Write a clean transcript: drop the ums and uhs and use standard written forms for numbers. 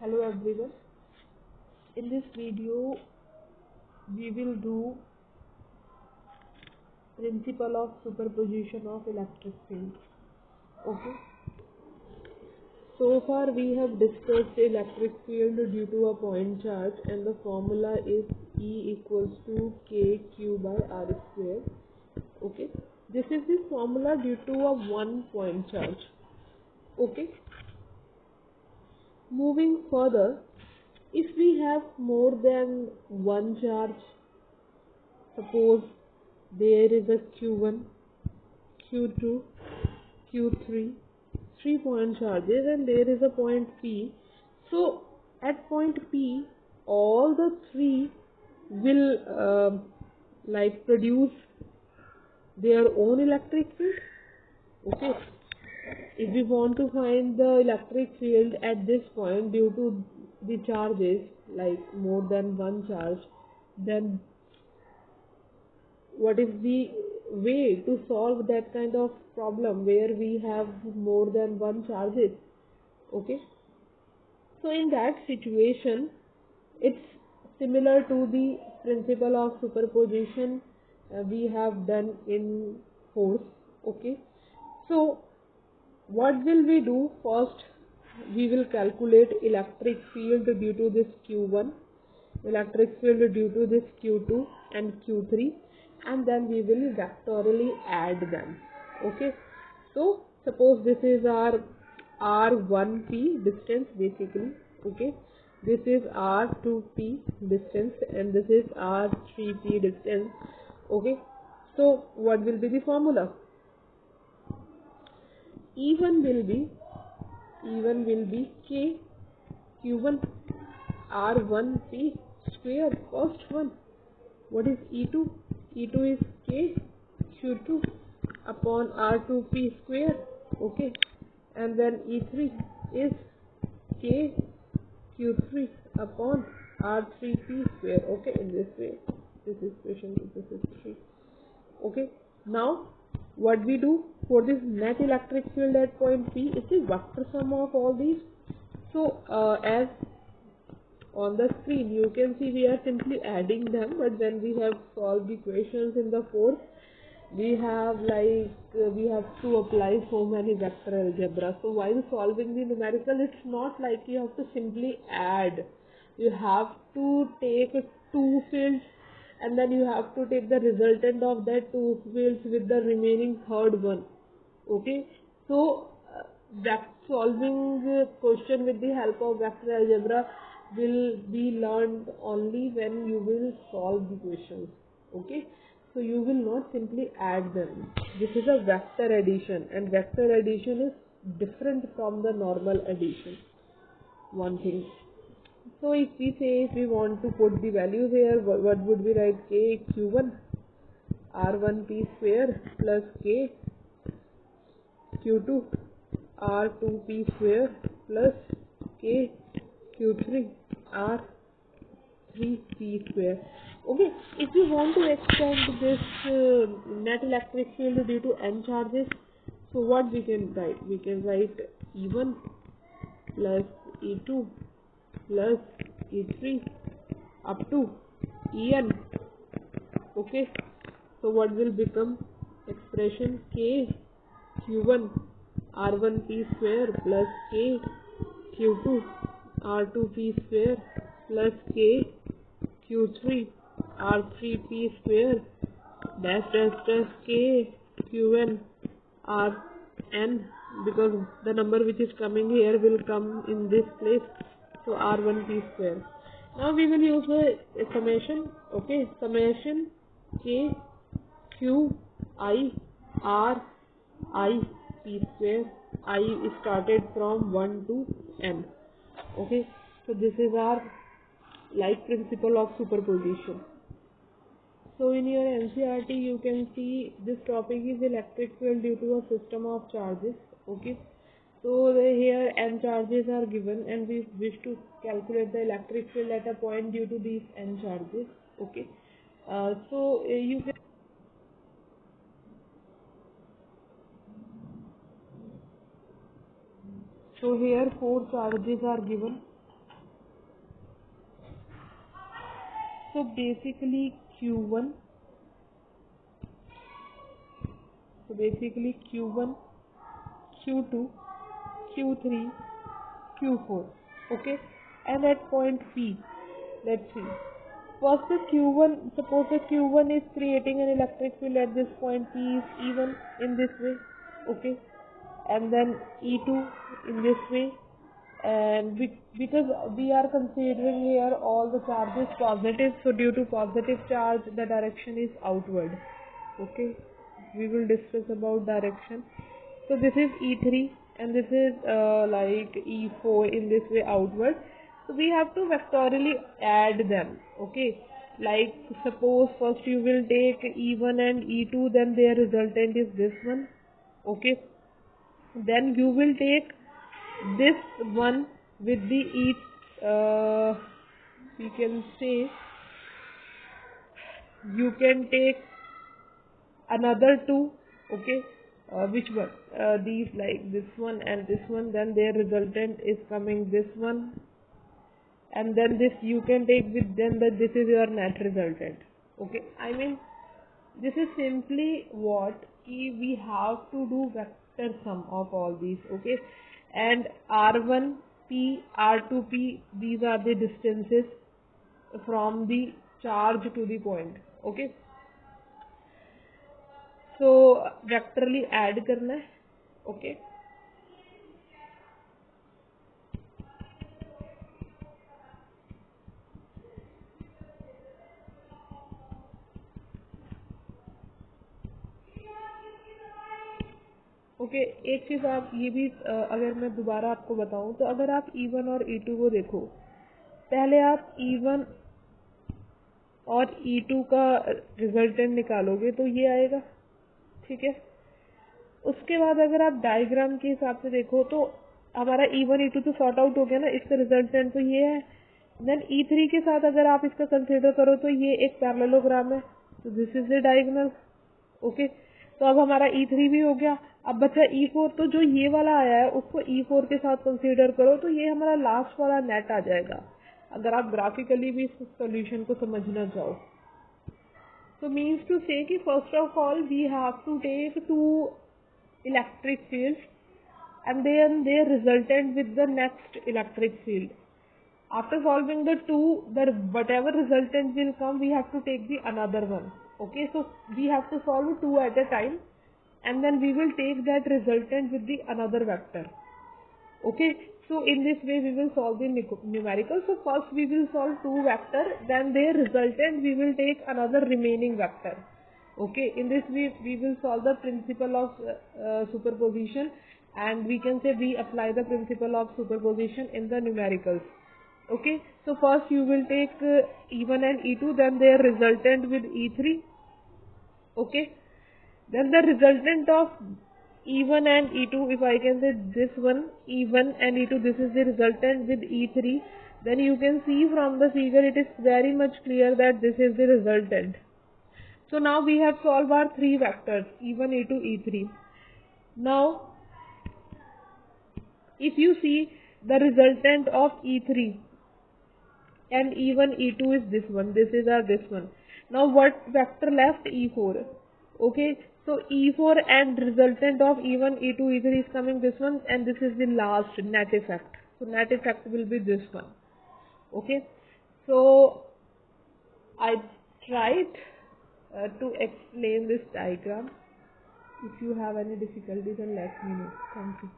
Hello everyone. In this video we will do principle of superposition of electric field. Okay. So far we have discussed electric field due to a point charge and the formula is E equals to KQ by R square. Okay. This is the formula due to a one point charge. Okay. Moving further, if we have more than one charge, suppose there is a Q1, Q2, Q3, 3 point charges and there is a point P. So at point P, all the three will produce their own electric field. Okay. If we want to find the electric field at this point due to the charges, like more than one charge, then what is the way to solve that kind of problem where we have more than one charges? Okay. So in that situation, it's similar to the principle of superposition we have done in force. Okay. So what will we do? First, we will calculate electric field due to this Q1, electric field due to this Q2 and Q3, and then we will vectorially add them. Okay. So suppose this is our R1P distance basically. Okay. This is R2P distance and this is R3P distance. Okay. So what will be the formula? E1 will be K Q1 R1P square, first one. What is E2? E2 is K Q2 upon R2P square. Okay. And then E3 is K Q3 upon R3P square. Okay. In this way, this is question, this is 3. Okay. Now what we do for this net electric field at point P is the vector sum of all these. So as on the screen you can see we are simply adding them, but when we have solved the equations in the fourth, we have to apply so many vector algebra. So while solving the numerical, it's not like you have to simply add. You have to take two fields and then you have to take the resultant of that two fields with the remaining third one. Okay. So that solving the question with the help of vector algebra will be learned only when you will solve the questions. Okay. So you will not simply add them. This is a vector addition and vector addition is different from the normal addition. One thing. So if we want to put the values here, what would we write? K Q1 R1P square plus K Q2 R2P square plus K Q3 R3P square. Okay, if you want to extend this net electric field due to n charges, so what we can write? We can write E1 plus E2 plus E3 up to En. Okay, so what will become expression? K Q1 R1P square plus K Q2 R2P square plus K Q3 R3P square dash K Qn Rn, because the number which is coming here will come in this place. So R1P square. Now we will use a summation. Okay, summation K Q I R I P square. I started from 1 to n. Okay, so this is our principle of superposition. So in your NCERT you can see this topic is electric field due to a system of charges. Okay. So here n charges are given and we wish to calculate the electric field at a point due to these n charges. Okay. You can here 4 charges are given So basically Q1, Q1, Q2, Q3, Q4. Okay, and at point P, let's see. First the Q1, suppose the Q1 is creating an electric field at this point, P is even in this way, okay, and then E2 in this way, and because we are considering here all the charges positive, so due to positive charge the direction is outward, okay. We will discuss about direction. So this is E3 and this is like E4 in this way outward. So we have to vectorially add them, okay. Like suppose first you will take E1 and E2, then their resultant is this one, okay. Then you will take this one with the we can say you can take another two, okay. Which one? These, like this one and this one, then their resultant is coming this one, and then this you can take with them, that this is your net resultant, okay. I mean this is simply what we have to do vector sum of all these, okay. And R1P, R2P, these are the distances from the charge to the point, okay. So vectorally add करना है, okay. Okay एक चीज आप ये भी अगर मैं दोबारा आपको बताऊं, तो अगर आप E1 और E2 को देखो, पहले आप E1 और E2 का रिजल्टेंट निकालोगे तो ये आएगा, ठीक है। उसके बाद अगर आप डायग्राम के हिसाब से देखो तो हमारा E1 E2 तो सॉर्ट आउट हो गया ना, इसका रिजल्टेंट तो ये है। देन E3 के साथ अगर आप इसका कंसीडर करो तो ये एक पैरेललोग्राम है, तो this is the diagonal, okay. तो अब हमारा E3 भी हो गया। अब बचा E4, तो जो ये वाला आया है उसको E4 के साथ कंसीडर करो तो ये हमारा लास्ट वाला नेट आ जाएगा, अगर आप ग्राफिकली भी इस सोल्यूशन को समझना चाहो। So means to say कि first of all we have to take two electric fields and then their resultant with the next electric field. After solving the two, the whatever resultant will come, we have to take the another one. Okay, so we have to solve two at a time, and then we will take that resultant with the another vector. Okay, so in this way we will solve the numerical. So first we will solve two vector, then their resultant we will take another remaining vector. Okay, in this way we will solve the principle of superposition, and we can say we apply the principle of superposition in the numericals. Okay, so first you will take E1 and E2, then their resultant with E3. Okay, then the resultant of E1 and E2, if I can say this one, E1 and E2, this is the resultant with E3, then you can see from the figure it is very much clear that this is the resultant. So now we have solved our three vectors, E1, E2, E3. Now, if you see the resultant of E3 and E1, E2 is this one, this is our this one. Now what vector left? E4. Okay, so E4 and resultant of E1, E2, E3 is coming this one, and this is the last net effect. So net effect will be this one. Okay, so I tried to explain this diagram. If you have any difficulties, then let me know. Thank you.